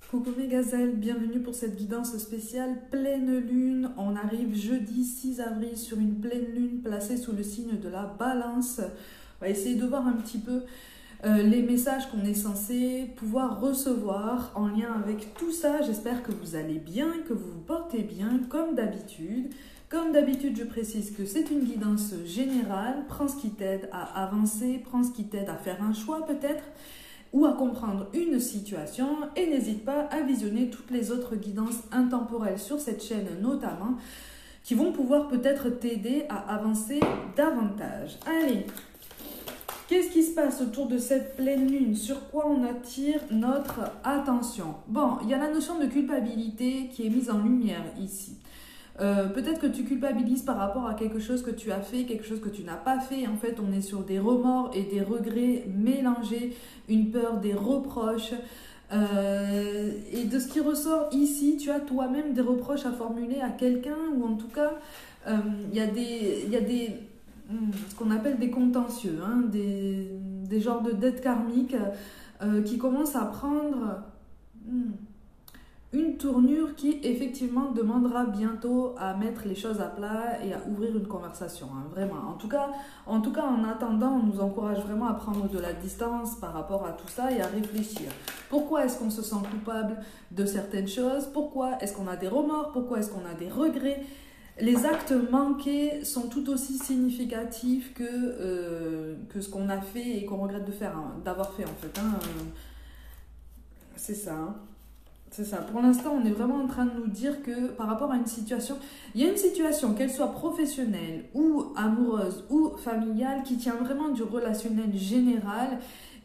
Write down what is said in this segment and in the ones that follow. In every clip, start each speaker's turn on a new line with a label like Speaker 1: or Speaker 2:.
Speaker 1: Coucou mes gazelles, bienvenue pour cette guidance spéciale pleine lune. On arrive jeudi 6 avril sur une pleine lune placée sous le signe de la balance. On va essayer de voir un petit peu les messages qu'on est censé pouvoir recevoir en lien avec tout ça. J'espère que vous allez bien, que vous vous portez bien comme d'habitude. Comme d'habitude, je précise que c'est une guidance générale. Prends ce qui t'aide à avancer, prends ce qui t'aide à faire un choix peut-être, ou à comprendre une situation, et n'hésite pas à visionner toutes les autres guidances intemporelles sur cette chaîne notamment, qui vont pouvoir peut-être t'aider à avancer davantage. Allez, qu'est-ce qui se passe autour de cette pleine lune? Sur quoi on attire notre attention? Bon, il y a la notion de culpabilité qui est mise en lumière ici. Peut-être que tu culpabilises par rapport à quelque chose que tu as fait, quelque chose que tu n'as pas fait. En fait, on est sur des remords et des regrets mélangés, une peur, des reproches. Et de ce qui ressort ici, tu as toi-même des reproches à formuler à quelqu'un, ou en tout cas, il y a des ce qu'on appelle des contentieux, hein, des genres de dettes karmiques qui commencent à prendre une tournure qui effectivement demandera bientôt à mettre les choses à plat et à ouvrir une conversation, hein, vraiment. En tout cas, en attendant, on nous encourage vraiment à prendre de la distance par rapport à tout ça et à réfléchir. Pourquoi est-ce qu'on se sent coupable de certaines choses? Pourquoi est-ce qu'on a des remords? Pourquoi est-ce qu'on a des regrets? Les actes manqués sont tout aussi significatifs que ce qu'on a fait et qu'on regrette d'avoir fait en fait. Hein. C'est ça. Hein. C'est ça. Pour l'instant, on est vraiment en train de nous dire que par rapport à une situation, il y a une situation, qu'elle soit professionnelle ou amoureuse ou familiale, qui tient vraiment du relationnel général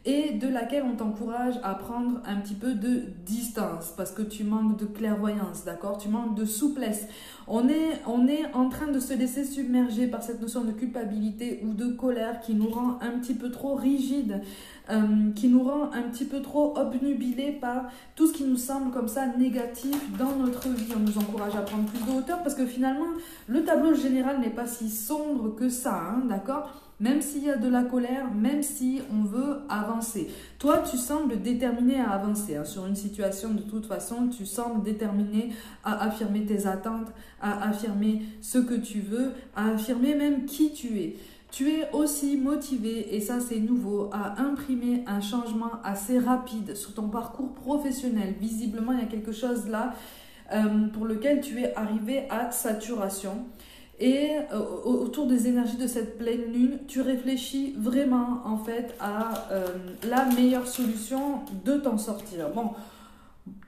Speaker 1: et de laquelle on t'encourage à prendre un petit peu de distance parce que tu manques de clairvoyance, d'accord? Tu manques de souplesse. On est en train de se laisser submerger par cette notion de culpabilité ou de colère qui nous rend un petit peu trop rigide, qui nous rend un petit peu trop obnubilés par tout ce qui nous semble comme ça négatif dans notre vie. On nous encourage à prendre plus de hauteur parce que finalement, le tableau général n'est pas si sombre que ça, hein, d'accord? Même s'il y a de la colère, même si on veut avancer. Toi, tu sembles déterminé à avancer, hein, sur une situation. De toute façon, tu sembles déterminé à affirmer tes attentes, à affirmer ce que tu veux, à affirmer même qui tu es. Tu es aussi motivé, et ça c'est nouveau, à imprimer un changement assez rapide sur ton parcours professionnel. Visiblement, il y a quelque chose là pour lequel tu es arrivé à saturation. Et autour des énergies de cette pleine lune, tu réfléchis vraiment en fait à la meilleure solution de t'en sortir. Bon,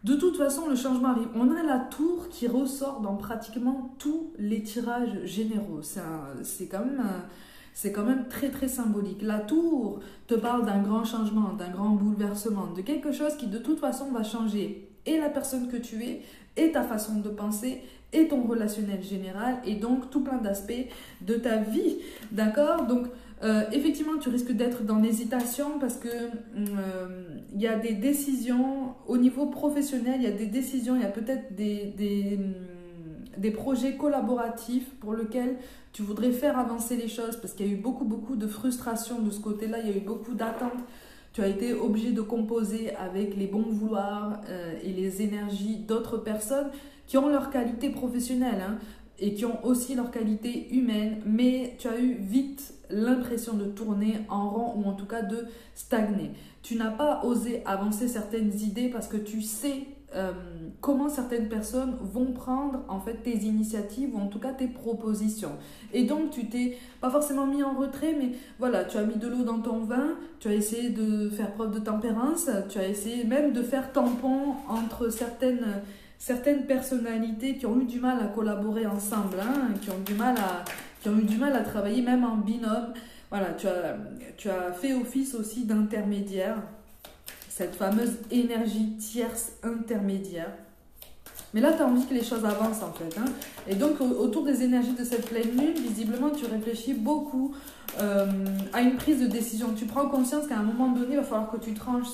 Speaker 1: de toute façon, le changement arrive. On a la tour qui ressort dans pratiquement tous les tirages généraux. C'est quand même très très symbolique. La tour te parle d'un grand changement, d'un grand bouleversement, de quelque chose qui de toute façon va changer. Et la personne que tu es, et ta façon de penser, et ton relationnel général, et donc tout plein d'aspects de ta vie. D'accord? Donc, effectivement, tu risques d'être dans l'hésitation parce que il y a des décisions au niveau professionnel, il y a des décisions, il y a peut-être des projets collaboratifs pour lesquels tu voudrais faire avancer les choses parce qu'il y a eu beaucoup de frustration de ce côté-là, il y a eu beaucoup d'attentes. Tu as été obligé de composer avec les bons vouloirs et les énergies d'autres personnes qui ont leur qualité professionnelle, hein, et qui ont aussi leur qualité humaine, mais tu as eu vite l'impression de tourner en rond ou en tout cas de stagner. Tu n'as pas osé avancer certaines idées parce que tu sais comment certaines personnes vont prendre en fait tes initiatives ou en tout cas tes propositions. Et donc tu t'es pas forcément mis en retrait, mais voilà, tu as mis de l'eau dans ton vin, tu as essayé de faire preuve de tempérance, tu as essayé même de faire tampon entre certaines personnalités qui ont eu du mal à collaborer ensemble, hein, qui ont eu du mal à travailler même en binôme. Voilà, tu as fait office aussi d'intermédiaire, cette fameuse énergie tierce intermédiaire. Mais là, tu as envie que les choses avancent en fait. Hein. Et donc, autour des énergies de cette pleine lune, visiblement, tu réfléchis beaucoup à une prise de décision. Tu prends conscience qu'à un moment donné, il va falloir que tu tranches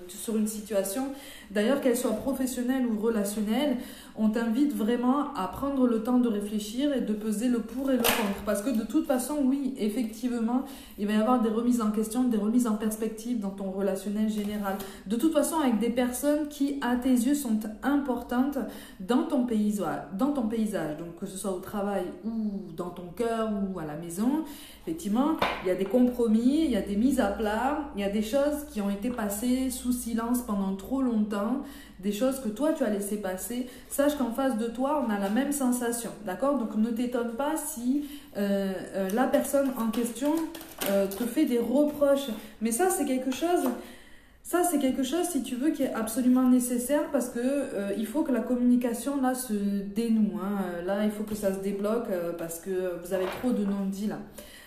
Speaker 1: sur une situation. D'ailleurs, qu'elle soit professionnelle ou relationnelle, on t'invite vraiment à prendre le temps de réfléchir et de peser le pour et le contre. Parce que de toute façon, oui, effectivement, il va y avoir des remises en question, des remises en perspective dans ton relationnel général. De toute façon, avec des personnes qui, à tes yeux, sont importantes dans ton paysage. Donc, que ce soit au travail ou dans ton cœur ou à la maison, effectivement, il y a des compromis, il y a des mises à plat, il y a des choses qui ont été passées sous silence pendant trop longtemps, des choses que toi tu as laissé passer. Sache qu'en face de toi, on a la même sensation, d'accord? Donc ne t'étonne pas si la personne en question te fait des reproches. Mais ça, c'est quelque chose... Ça, c'est quelque chose, si tu veux, qui est absolument nécessaire parce que il faut que la communication, là, se dénoue. Hein. Là, il faut que ça se débloque parce que vous avez trop de non-dits, là.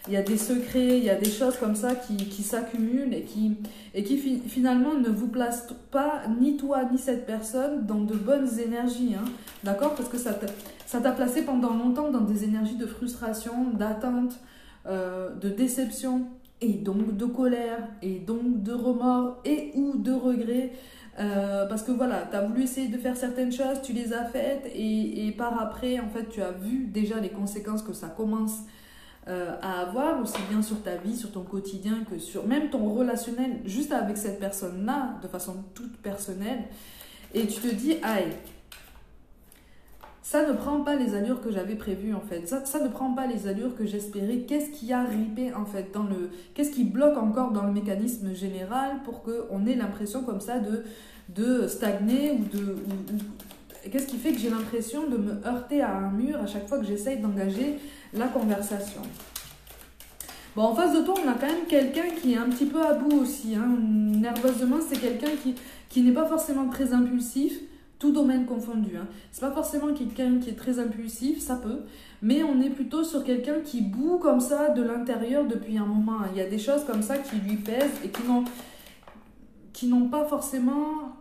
Speaker 1: Il y a des secrets, il y a des choses comme ça qui s'accumulent et qui finalement ne vous placent pas, ni toi, ni cette personne, dans de bonnes énergies. Hein. D'accord? Parce que ça t'a placé pendant longtemps dans des énergies de frustration, d'attente, de déception, et donc de colère, et donc de remords, et ou de regrets. Parce que voilà, tu as voulu essayer de faire certaines choses, tu les as faites, et par après, en fait, tu as vu déjà les conséquences que ça commence à avoir, aussi bien sur ta vie, sur ton quotidien, que sur même ton relationnel, juste avec cette personne-là, de façon toute personnelle. Et tu te dis, aïe, ça ne prend pas les allures que j'avais prévues en fait. Ça ne prend pas les allures que j'espérais. Qu'est-ce qui a ripé en fait dans le... Qu'est-ce qui bloque encore dans le mécanisme général pour qu'on ait l'impression comme ça de stagner qu'est-ce qui fait que j'ai l'impression de me heurter à un mur à chaque fois que j'essaye d'engager la conversation? Bon, en face de toi, on a quand même quelqu'un qui est un petit peu à bout aussi. Hein. Nerveusement, c'est quelqu'un qui n'est pas forcément très impulsif, tout domaine confondu. Hein. C'est pas forcément quelqu'un qui est très impulsif, ça peut, mais on est plutôt sur quelqu'un qui bout comme ça de l'intérieur depuis un moment. Il y a des choses comme ça qui lui pèsent et qui n'ont pas forcément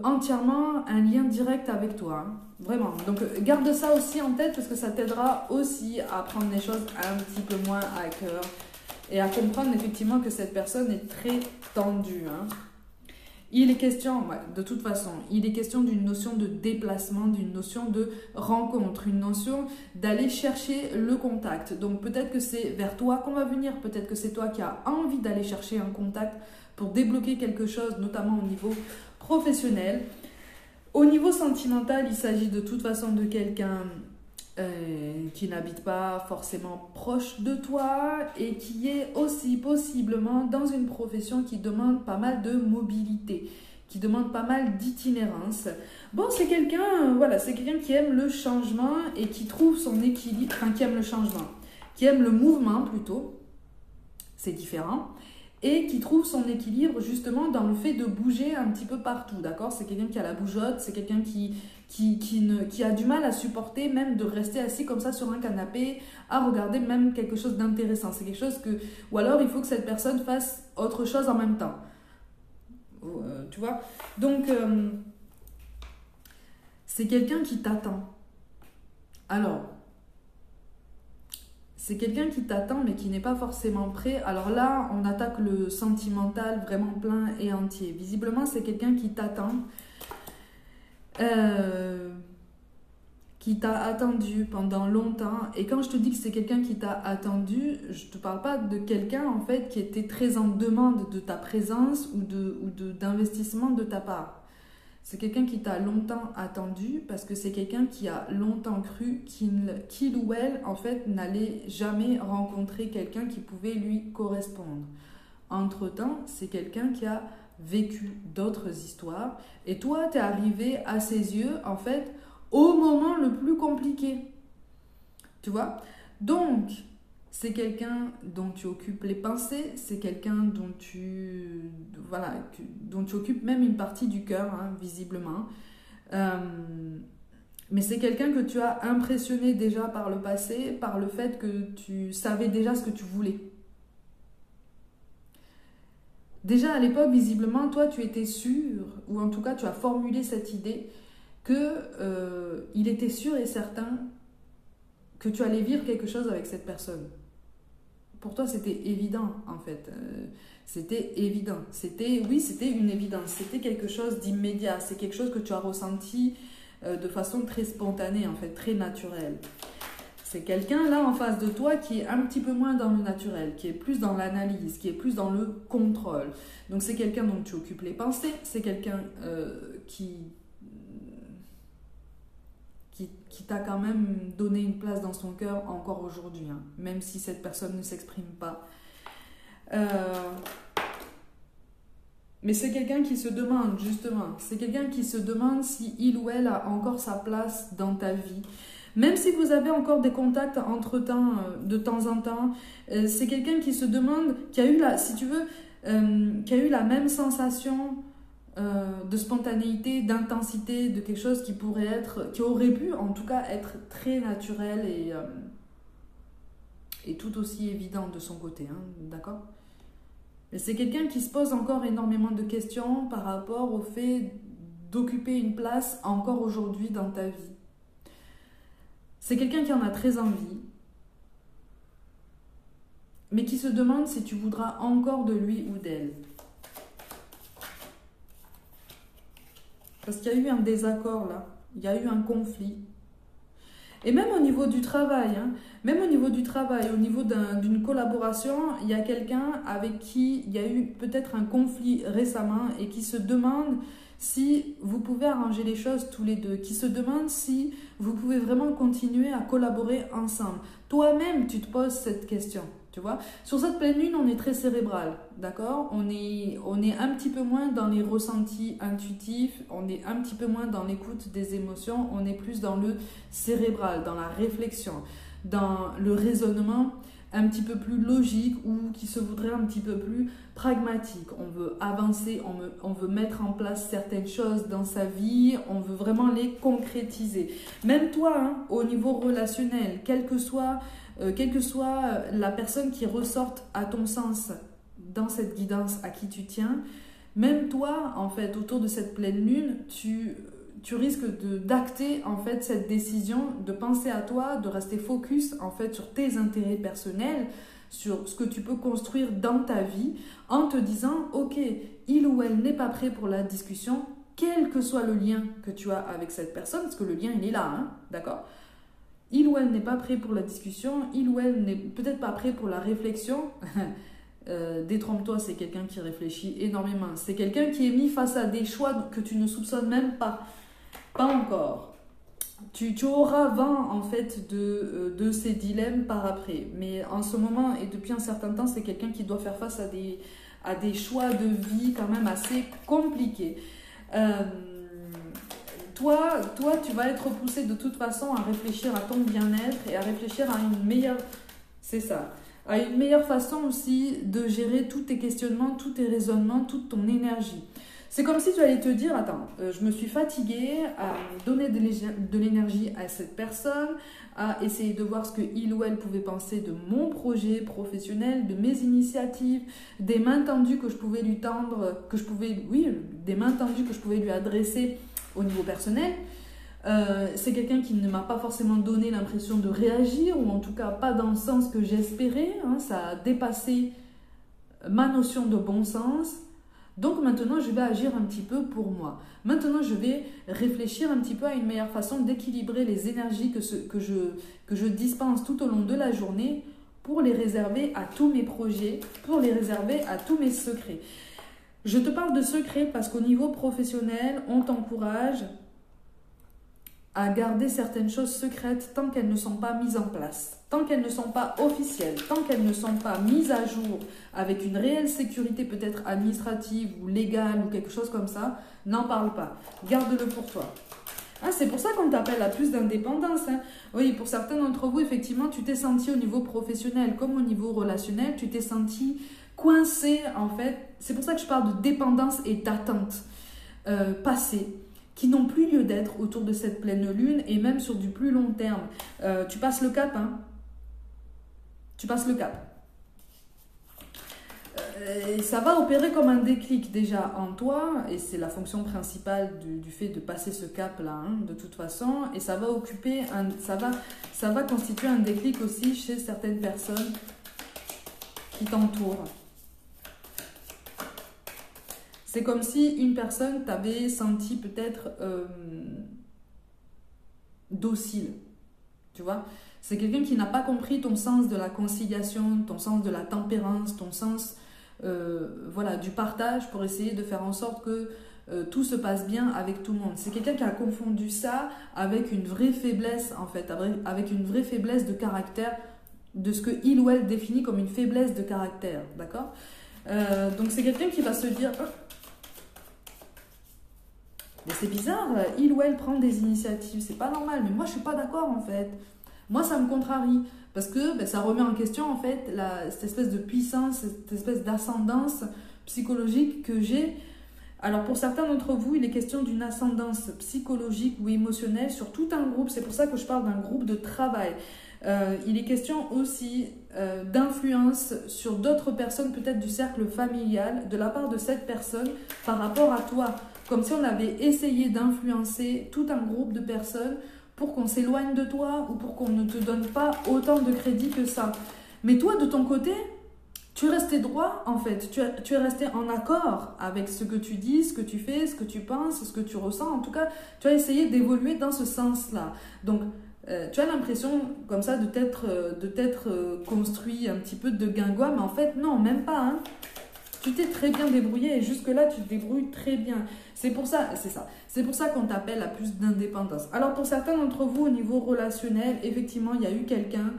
Speaker 1: entièrement un lien direct avec toi. Hein. Vraiment. Donc, garde ça aussi en tête parce que ça t'aidera aussi à prendre les choses un petit peu moins à cœur et à comprendre effectivement que cette personne est très tendue. Hein. Il est question, de toute façon, il est question d'une notion de déplacement, d'une notion de rencontre, une notion d'aller chercher le contact. Donc peut-être que c'est vers toi qu'on va venir, peut-être que c'est toi qui as envie d'aller chercher un contact pour débloquer quelque chose, notamment au niveau professionnel. Au niveau sentimental, il s'agit de toute façon de quelqu'un qui n'habite pas forcément proche de toi et qui est aussi possiblement dans une profession qui demande pas mal de mobilité, qui demande pas mal d'itinérance. Bon, c'est quelqu'un, voilà, c'est quelqu'un qui aime le changement et qui trouve son équilibre, enfin qui aime le changement, qui aime le mouvement plutôt, c'est différent, et qui trouve son équilibre justement dans le fait de bouger un petit peu partout, d'accord? C'est quelqu'un qui a la bougeotte, c'est quelqu'un qui a du mal à supporter même de rester assis comme ça sur un canapé, à regarder même quelque chose d'intéressant. C'est quelque chose que... Ou alors il faut que cette personne fasse autre chose en même temps. Tu vois? Donc, c'est quelqu'un qui t'attend. Alors... C'est quelqu'un qui t'attend mais qui n'est pas forcément prêt. Alors là, on attaque le sentimental vraiment plein et entier. Visiblement, c'est quelqu'un qui t'attend, qui t'a attendu pendant longtemps. Et quand je te dis que c'est quelqu'un qui t'a attendu, je ne te parle pas de quelqu'un en fait qui était très en demande de ta présence ou d'investissement de ta part. C'est quelqu'un qui t'a longtemps attendu parce que c'est quelqu'un qui a longtemps cru qu'il ou elle, en fait, n'allait jamais rencontrer quelqu'un qui pouvait lui correspondre. Entre-temps, c'est quelqu'un qui a vécu d'autres histoires et toi, tu es arrivé à ses yeux, en fait, au moment le plus compliqué. Tu vois? Donc, c'est quelqu'un dont tu occupes les pensées, c'est quelqu'un dont tu occupes même une partie du cœur, hein, visiblement. Mais c'est quelqu'un que tu as impressionné déjà par le passé, par le fait que tu savais déjà ce que tu voulais. Déjà à l'époque, visiblement, toi, tu étais sûr, ou en tout cas, tu as formulé cette idée que il était sûr et certain que tu allais vivre quelque chose avec cette personne. Pour toi, c'était évident, en fait. C'était évident. Oui, c'était une évidence. C'était quelque chose d'immédiat. C'est quelque chose que tu as ressenti de façon très spontanée, en fait, très naturelle. C'est quelqu'un, là, en face de toi, qui est un petit peu moins dans le naturel, qui est plus dans l'analyse, qui est plus dans le contrôle. Donc, c'est quelqu'un dont tu occupes les pensées. C'est quelqu'un qui t'a quand même donné une place dans son cœur encore aujourd'hui, hein, même si cette personne ne s'exprime pas. Mais c'est quelqu'un qui se demande, justement, c'est quelqu'un qui se demande si il ou elle a encore sa place dans ta vie. Même si vous avez encore des contacts entre-temps, de temps en temps, c'est quelqu'un qui se demande, qui a eu si tu veux, qui a eu la même sensation de spontanéité, d'intensité, de quelque chose qui pourrait être, qui aurait pu en tout cas être très naturel et tout aussi évident de son côté, hein, d'accord? Mais c'est quelqu'un qui se pose encore énormément de questions par rapport au fait d'occuper une place encore aujourd'hui dans ta vie. C'est quelqu'un qui en a très envie, mais qui se demande si tu voudras encore de lui ou d'elle. Parce qu'il y a eu un désaccord là, il y a eu un conflit. Et même au niveau du travail, hein, même au niveau du travail, au niveau d'une collaboration, il y a quelqu'un avec qui il y a eu peut-être un conflit récemment et qui se demande si vous pouvez arranger les choses tous les deux, qui se demande si vous pouvez vraiment continuer à collaborer ensemble. Toi-même, tu te poses cette question, tu vois. Sur cette pleine lune, on est très cérébral, d'accord ? On est un petit peu moins dans les ressentis intuitifs, on est un petit peu moins dans l'écoute des émotions, on est plus dans le cérébral, dans la réflexion, dans le raisonnement un petit peu plus logique ou qui se voudrait un petit peu plus pragmatique. On veut avancer, on veut mettre en place certaines choses dans sa vie, on veut vraiment les concrétiser. Même toi, hein, au niveau relationnel, quelle que soit la personne qui ressorte à ton sens dans cette guidance à qui tu tiens, même toi, en fait, autour de cette pleine lune, tu risques d'acter en fait cette décision, de penser à toi, de rester focus en fait sur tes intérêts personnels, sur ce que tu peux construire dans ta vie, en te disant ok, il ou elle n'est pas prêt pour la discussion, quel que soit le lien que tu as avec cette personne, parce que le lien il est là, hein, d'accord ? Il ou elle n'est pas prêt pour la discussion, il ou elle n'est peut-être pas prêt pour la réflexion. Détrompe-toi, c'est quelqu'un qui réfléchit énormément, c'est quelqu'un qui est mis face à des choix que tu ne soupçonnes même pas. Pas encore. Tu auras vent en fait de ces dilemmes par après. Mais en ce moment et depuis un certain temps, c'est quelqu'un qui doit faire face à des choix de vie quand même assez compliqués. Toi, tu vas être poussé de toute façon à réfléchir à ton bien-être et à réfléchir à une meilleure... C'est ça. À une meilleure façon aussi de gérer tous tes questionnements, tous tes raisonnements, toute ton énergie. C'est comme si tu allais te dire, attends, je me suis fatiguée à donner de l'énergie à cette personne, à essayer de voir ce que il ou elle pouvait penser de mon projet professionnel, de mes initiatives, des mains tendues que je pouvais lui tendre, des mains tendues que je pouvais lui adresser au niveau personnel. C'est quelqu'un qui ne m'a pas forcément donné l'impression de réagir, ou en tout cas pas dans le sens que j'espérais, hein, ça a dépassé ma notion de bon sens. Donc maintenant, je vais agir un petit peu pour moi. Maintenant, je vais réfléchir un petit peu à une meilleure façon d'équilibrer les énergies que je dispense tout au long de la journée pour les réserver à tous mes projets, pour les réserver à tous mes secrets. Je te parle de secrets parce qu'au niveau professionnel, on t'encourage à garder certaines choses secrètes tant qu'elles ne sont pas mises en place, tant qu'elles ne sont pas officielles, tant qu'elles ne sont pas mises à jour avec une réelle sécurité peut-être administrative ou légale ou quelque chose comme ça, n'en parle pas. Garde-le pour toi. Ah, c'est pour ça qu'on t'appelle à plus d'indépendance. Hein. Oui, pour certains d'entre vous, effectivement, tu t'es senti au niveau professionnel comme au niveau relationnel, tu t'es senti coincé en fait. C'est pour ça que je parle de dépendance et d'attente passée, qui n'ont plus lieu d'être autour de cette pleine lune et même sur du plus long terme. Tu passes le cap, hein. Tu passes le cap. Et ça va opérer comme un déclic déjà en toi, et c'est la fonction principale du fait de passer ce cap-là, hein, de toute façon, et ça va ça va constituer un déclic aussi chez certaines personnes qui t'entourent. C'est comme si une personne t'avait senti peut-être docile, tu vois. C'est quelqu'un qui n'a pas compris ton sens de la conciliation, ton sens de la tempérance, ton sens voilà, du partage pour essayer de faire en sorte que tout se passe bien avec tout le monde. C'est quelqu'un qui a confondu ça avec une vraie faiblesse, en fait, avec une vraie faiblesse de caractère, de ce que il ou elle définit comme une faiblesse de caractère, d'accord. Donc c'est quelqu'un qui va se dire... Mais c'est bizarre, il ou elle prend des initiatives, c'est pas normal, mais moi je suis pas d'accord en fait. Moi ça me contrarie, parce que ben, ça remet en question en fait cette espèce de puissance, cette espèce d'ascendance psychologique que j'ai. Alors pour certains d'entre vous, il est question d'une ascendance psychologique ou émotionnelle sur tout un groupe, c'est pour ça que je parle d'un groupe de travail. Il est question aussi d'influence sur d'autres personnes, peut-être du cercle familial, de la part de cette personne par rapport à toi. Comme si on avait essayé d'influencer tout un groupe de personnes pour qu'on s'éloigne de toi ou pour qu'on ne te donne pas autant de crédit que ça. Mais toi, de ton côté, tu es resté droit en fait. Tu es resté en accord avec ce que tu dis, ce que tu fais, ce que tu penses, ce que tu ressens. En tout cas, tu as essayé d'évoluer dans ce sens-là. Donc, tu as l'impression comme ça de t'être construit un petit peu de guingois, mais en fait, non, même pas. Hein. Tu t'es très bien débrouillé et jusque-là, tu te débrouilles très bien. C'est pour ça, c'est ça. C'est pour ça qu'on t'appelle à plus d'indépendance. Alors, pour certains d'entre vous, au niveau relationnel, effectivement, il y a eu quelqu'un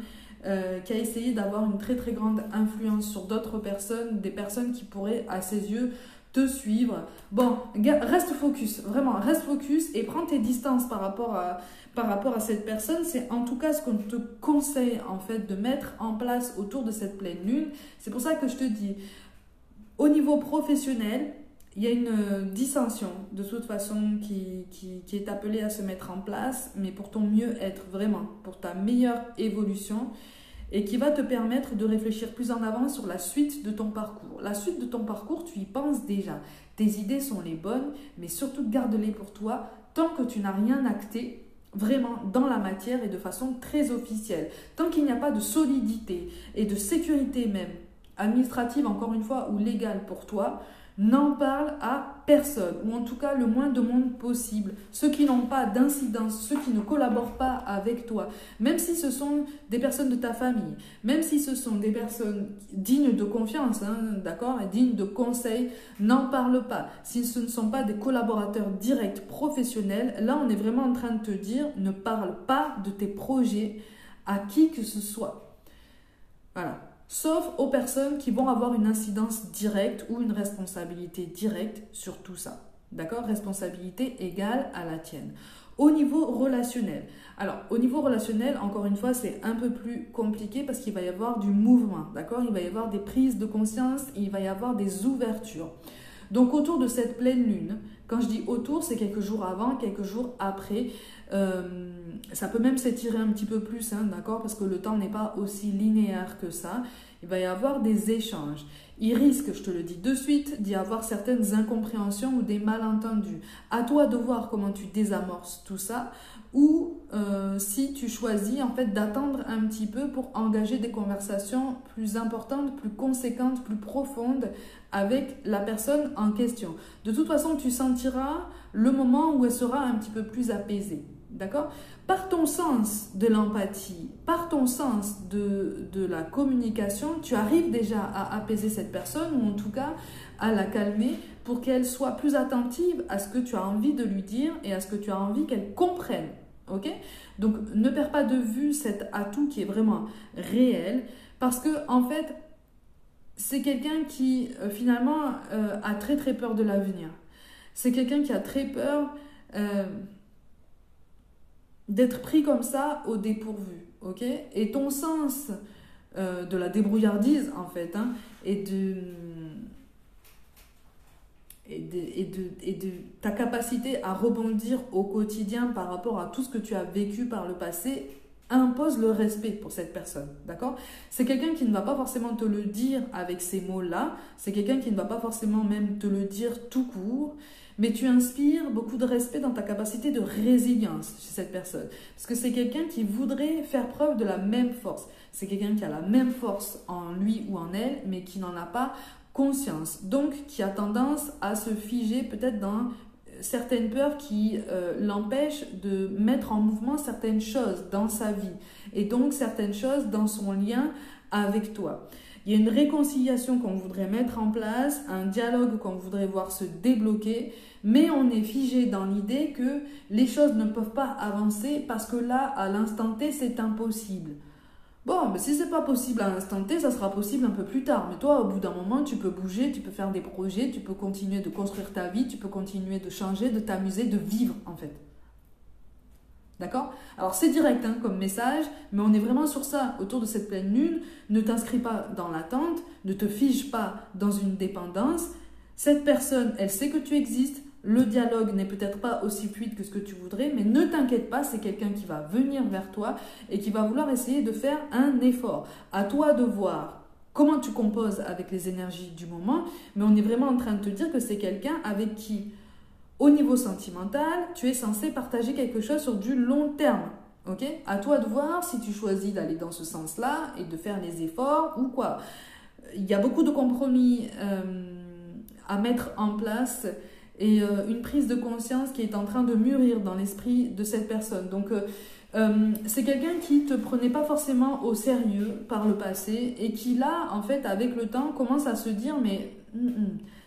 Speaker 1: qui a essayé d'avoir une très très grande influence sur d'autres personnes, des personnes qui pourraient, à ses yeux, te suivre. Bon, reste focus, vraiment, reste focus et prends tes distances par rapport à cette personne. C'est en tout cas ce qu'on te conseille en fait de mettre en place autour de cette pleine lune. C'est pour ça que je te dis, au niveau professionnel, il y a une dissension de toute façon qui est appelée à se mettre en place, mais pour ton mieux-être, vraiment, pour ta meilleure évolution et qui va te permettre de réfléchir plus en avant sur la suite de ton parcours. La suite de ton parcours, tu y penses déjà. Tes idées sont les bonnes, mais surtout garde-les pour toi tant que tu n'as rien acté vraiment dans la matière et de façon très officielle. Tant qu'il n'y a pas de solidité et de sécurité même, administrative encore une fois ou légale pour toi, n'en parle à personne, ou en tout cas le moins de monde possible. Ceux qui n'ont pas d'incidence, ceux qui ne collaborent pas avec toi, même si ce sont des personnes de ta famille, même si ce sont des personnes dignes de confiance, hein, d'accord, et dignes de conseils, n'en parle pas. Si ce ne sont pas des collaborateurs directs, professionnels, là on est vraiment en train de te dire, ne parle pas de tes projets à qui que ce soit. Voilà. Sauf aux personnes qui vont avoir une incidence directe ou une responsabilité directe sur tout ça. D'accord? Responsabilité égale à la tienne. Au niveau relationnel. Alors, au niveau relationnel, encore une fois, c'est un peu plus compliqué parce qu'il va y avoir du mouvement. D'accord? Il va y avoir des prises de conscience, il va y avoir des ouvertures. Donc, autour de cette pleine lune, quand je dis autour, c'est quelques jours avant, quelques jours après. Ça peut même s'étirer un petit peu plus, hein, d'accord, parce que le temps n'est pas aussi linéaire que ça. Il va y avoir des échanges. Il risque, je te le dis de suite, d'y avoir certaines incompréhensions ou des malentendus. À toi de voir comment tu désamorces tout ça ou si tu choisis en fait d'attendre un petit peu pour engager des conversations plus importantes, plus conséquentes, plus profondes avec la personne en question. De toute façon, tu sentiras le moment où elle sera un petit peu plus apaisée. D'accord? Par ton sens de l'empathie, par ton sens de la communication, tu arrives déjà à apaiser cette personne ou en tout cas à la calmer pour qu'elle soit plus attentive à ce que tu as envie de lui dire et à ce que tu as envie qu'elle comprenne. Ok? Donc ne perds pas de vue cet atout qui est vraiment réel parce que en fait c'est quelqu'un qui finalement a très très peur de l'avenir. C'est quelqu'un qui a très peur d'être pris comme ça au dépourvu, ok? Et ton sens de la débrouillardise, en fait, hein, et de ta capacité à rebondir au quotidien par rapport à tout ce que tu as vécu par le passé, impose le respect pour cette personne, d'accord? C'est quelqu'un qui ne va pas forcément te le dire avec ces mots-là, c'est quelqu'un qui ne va pas forcément même te le dire tout court, mais tu inspires beaucoup de respect dans ta capacité de résilience chez cette personne. Parce que c'est quelqu'un qui voudrait faire preuve de la même force. C'est quelqu'un qui a la même force en lui ou en elle, mais qui n'en a pas conscience. Donc, qui a tendance à se figer peut-être dans certaines peurs qui l'empêchent de mettre en mouvement certaines choses dans sa vie. Et donc, certaines choses dans son lien avec toi. Il y a une réconciliation qu'on voudrait mettre en place, un dialogue qu'on voudrait voir se débloquer, mais on est figé dans l'idée que les choses ne peuvent pas avancer parce que là, à l'instant T, c'est impossible. Bon, mais si c'est pas possible à l'instant T, ça sera possible un peu plus tard. Mais toi, au bout d'un moment, tu peux bouger, tu peux faire des projets, tu peux continuer de construire ta vie, tu peux continuer de changer, de t'amuser, de vivre en fait. D'accord? Alors c'est direct hein, comme message, mais on est vraiment sur ça, autour de cette pleine lune. Ne t'inscris pas dans l'attente, ne te fige pas dans une dépendance. Cette personne, elle sait que tu existes. Le dialogue n'est peut-être pas aussi fluide que ce que tu voudrais, mais ne t'inquiète pas, c'est quelqu'un qui va venir vers toi et qui va vouloir essayer de faire un effort. À toi de voir comment tu composes avec les énergies du moment, mais on est vraiment en train de te dire que c'est quelqu'un avec qui, au niveau sentimental, tu es censé partager quelque chose sur du long terme. Ok? À toi de voir si tu choisis d'aller dans ce sens-là et de faire les efforts ou quoi. Il y a beaucoup de compromis à mettre en place et une prise de conscience qui est en train de mûrir dans l'esprit de cette personne. Donc, c'est quelqu'un qui ne te prenait pas forcément au sérieux par le passé et qui, là, en fait, avec le temps, commence à se dire, mais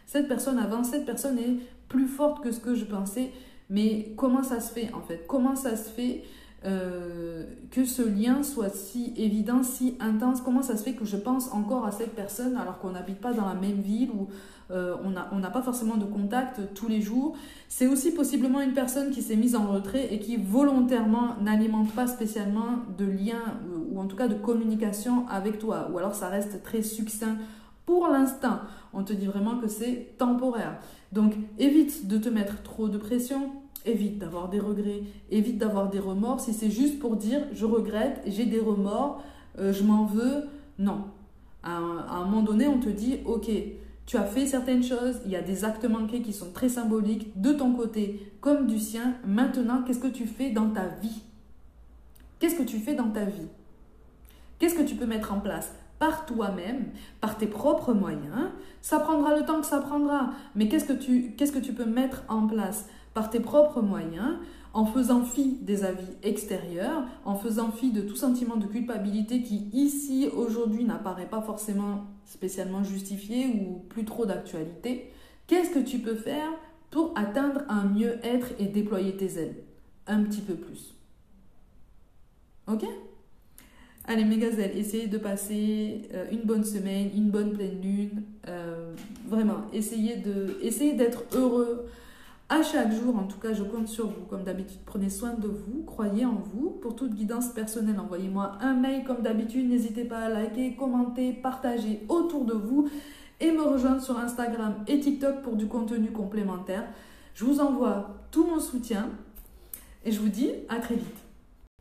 Speaker 1: cette personne avance, cette personne est plus forte que ce que je pensais, mais comment ça se fait, en fait? Comment ça se fait que ce lien soit si évident, si intense? Comment ça se fait que je pense encore à cette personne alors qu'on n'habite pas dans la même ville ou on n'a pas forcément de contact tous les jours? C'est aussi possiblement une personne qui s'est mise en retrait et qui volontairement n'alimente pas spécialement de lien ou en tout cas de communication avec toi, ou alors ça reste très succinct pour l'instant. On te dit vraiment que c'est temporaire. Donc évite de te mettre trop de pression. Évite d'avoir des regrets, évite d'avoir des remords. Si c'est juste pour dire je regrette, j'ai des remords, je m'en veux, non. À un moment donné, on te dit ok, tu as fait certaines choses, il y a des actes manqués qui sont très symboliques de ton côté comme du sien. Maintenant, qu'est-ce que tu fais dans ta vie? Qu'est-ce que tu fais dans ta vie? Qu'est-ce que tu peux mettre en place par toi-même, par tes propres moyens? Ça prendra le temps que ça prendra, mais qu'est-ce que tu peux mettre en place par tes propres moyens, en faisant fi des avis extérieurs, en faisant fi de tout sentiment de culpabilité qui, ici, aujourd'hui, n'apparaît pas forcément spécialement justifié ou plus trop d'actualité? Qu'est-ce que tu peux faire pour atteindre un mieux-être et déployer tes ailes un petit peu plus? Ok? Allez, mes gazelles, essayez de passer une bonne semaine, une bonne pleine lune. Vraiment, essayez d'être heureux à chaque jour. En tout cas, je compte sur vous. Comme d'habitude, prenez soin de vous, croyez en vous. Pour toute guidance personnelle, envoyez-moi un mail comme d'habitude. N'hésitez pas à liker, commenter, partager autour de vous et me rejoindre sur Instagram et TikTok pour du contenu complémentaire. Je vous envoie tout mon soutien et je vous dis à très vite.